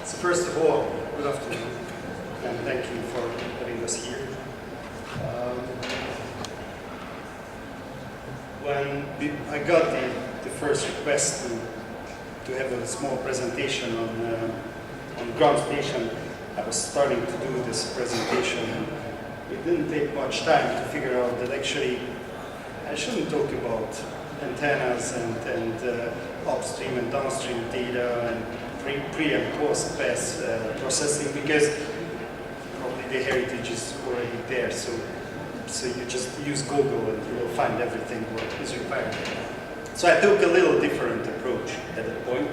So first of all, good afternoon, and thank you for having us here. When I got the first request to have a small presentation on ground station, I was starting to do this presentation, and it didn't take much time to figure out that actually I shouldn't talk about antennas and upstream and downstream data and pre and post pass processing, because probably the heritage is already there. So you just use Google and you will find everything what is required. So I took a little different approach at that point.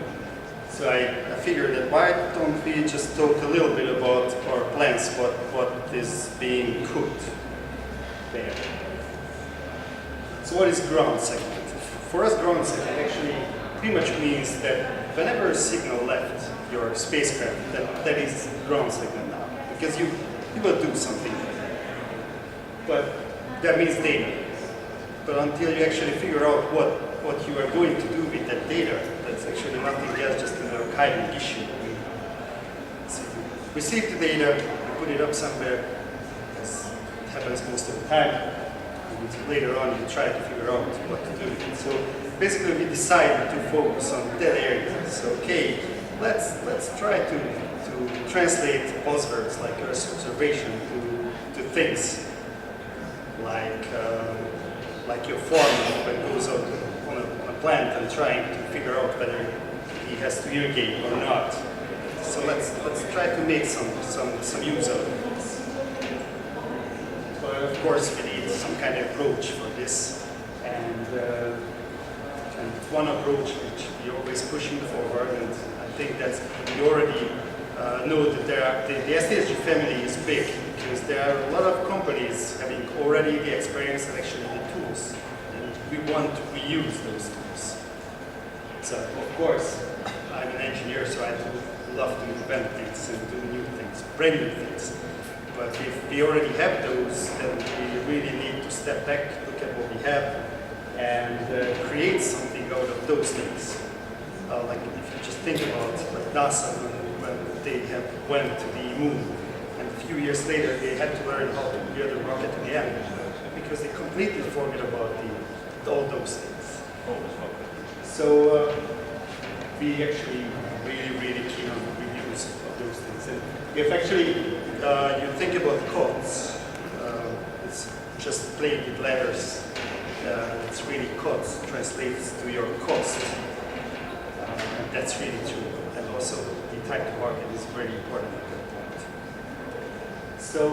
So I figured that why don't we just talk a little bit about our plans, what is being cooked there. So what is ground segment? For us, ground segment actually pretty much means that whenever a signal left your spacecraft, that is ground segment now, because you will do something. But that means data. But until you actually figure out what you are going to do with that data, that's actually nothing else, just an archiving issue. So you receive the data, you put it up somewhere, as it happens most of the time, and later on you try to figure out what to do with it. So basically we decided to focus on that area. So okay, let's try to translate buzzwords like Earth observation to things like your farmer that goes out on a plant and trying to figure out whether he has to irrigate or not. So let's try to make some use of it. But of course we need some kind of approach for this, and one approach which we're always pushing forward, and I think that we already know that the STSG family is big, because there are a lot of companies having already the experience and actually the tools, and we want to reuse those tools. So of course, I'm an engineer, so I do love to invent things and do new things, brand new things. But if we already have those, then we really need to step back, look at what we have, and create something out of those things. Like if you just think about like NASA, when they went to the moon, and a few years later they had to learn how to build a rocket again, because they completely forgot about all those things. So we actually really keen on the reuse of those things. And if actually you think about codes, it's just playing with letters. It's really cost translates to your cost, and that's really true. And also the time to market is very important at that point. So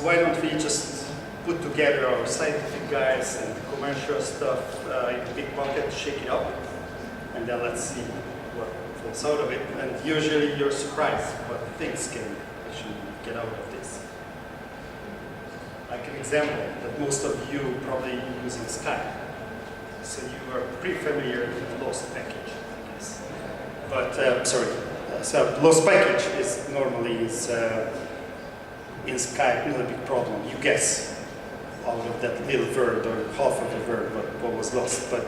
why don't we just put together our scientific guys and commercial stuff in a big bucket, shake it up, and then let's see what falls out of it. And usually you're surprised what things can actually get out of this. Like an example that most of you probably using Skype. So you are pretty familiar with the lost package, I guess. But so lost package is normally in Skype not a big problem. You guess out of that little word or half of a word what was lost. But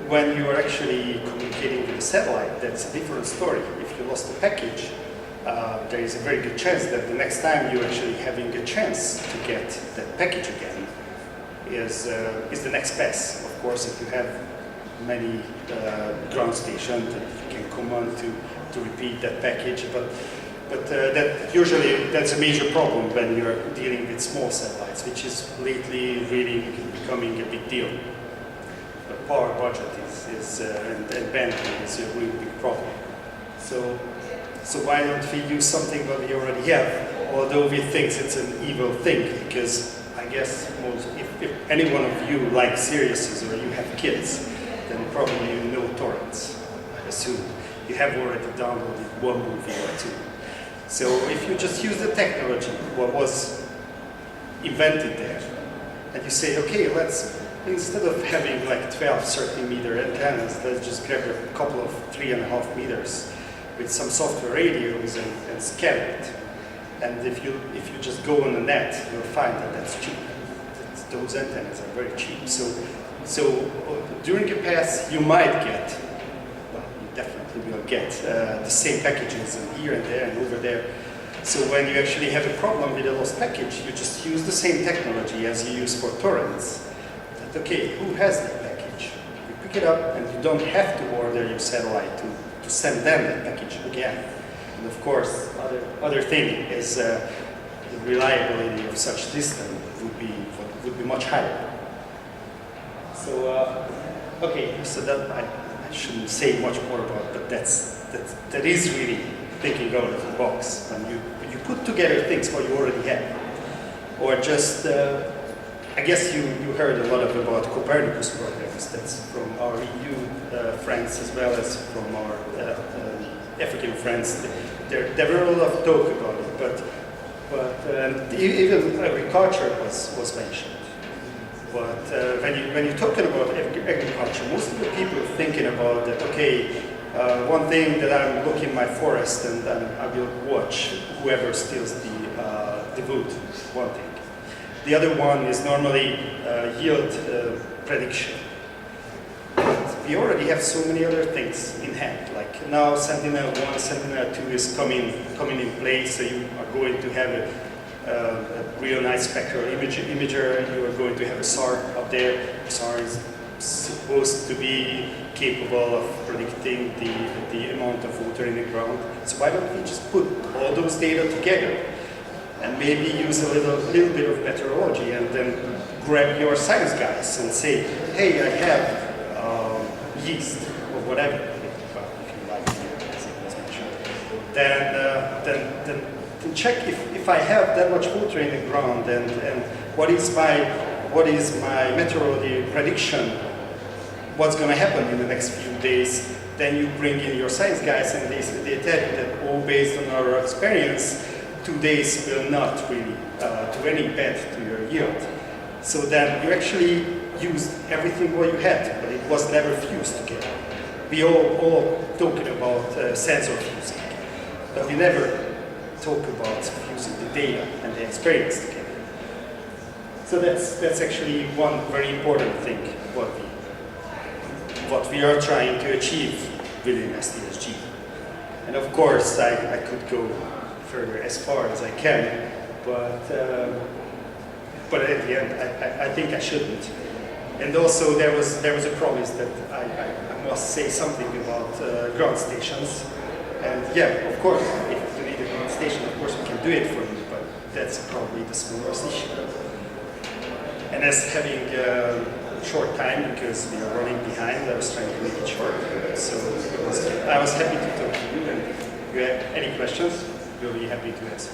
when you are actually communicating with a satellite, that's a different story. If you lost a package, there is a very good chance that the next time you're actually having a chance to get that package again is the next pass. Of course, if you have many ground stations that you can command to repeat that package, but that usually that's a major problem when you're dealing with small satellites, which is lately really becoming a big deal. The power budget and bandwidth is a really big problem. So why don't we use something that we already have, although we think it's an evil thing, because I guess if any one of you like series or you have kids, then probably you know torrents, I assume. You have already downloaded one movie or two. So if you just use the technology, what was invented there, and you say, okay, instead of having like 12, 13 meter antennas, let's just grab a couple of 3.5 meters with some software radios and scan it. And if you just go on the net, you'll find that that's cheap. Those antennas are very cheap. So during a pass, you might get, well, you definitely will get the same packages and here and there and over there. So when you actually have a problem with a lost package, you just use the same technology as you use for torrents. That, okay, who has that package? You pick it up and you don't have to order your satellite to send them that package again. And of course, other thing is the reliability of such system would be much higher. So okay, so that I shouldn't say much more about, but that is really thinking out of the box when you put together things what you already have, or just I guess you heard a lot about Copernicus programs. That's from our EU friends as well as from our African friends. There were a lot of talk about it, but even agriculture was mentioned. But when you're talking about agriculture, most of the people are thinking about that, okay, one thing that I'm looking in my forest and I will watch whoever steals the wood, one thing. The other one is normally yield prediction. But we already have so many other things in hand, like now Sentinel-1, Sentinel-2 is coming in place, so you are going to have a real nice spectral imager. You are going to have a SAR up there. SAR is supposed to be capable of predicting the amount of water in the ground. So why don't we just put all those data together and maybe use a little bit of meteorology and then grab your science guys and say, hey, I have yeast or whatever, if you like, as it was mentioned. Then check if I have that much water in the ground and what is my meteorology prediction, what's going to happen in the next few days. Then you bring in your science guys and they tell you that, oh, based on our experience, 2 days will not really do any bad to your yield. So then you actually used everything what you had, but it was never fused together. We all talking about sensor fusing, but we never talk about fusing the data and the experience together. So that's actually one very important thing what we are trying to achieve within SDSG. And of course, I could go further as far as I can, but at the end, I think I shouldn't. And also, there was a promise that I must say something about ground stations. And yeah, of course, if you need a ground station, of course we can do it for you, but that's probably the smallest issue. And as having short time, because we are running behind, I was trying to make it short. So I was happy to talk to you, and if you have any questions, we'll be happy to answer.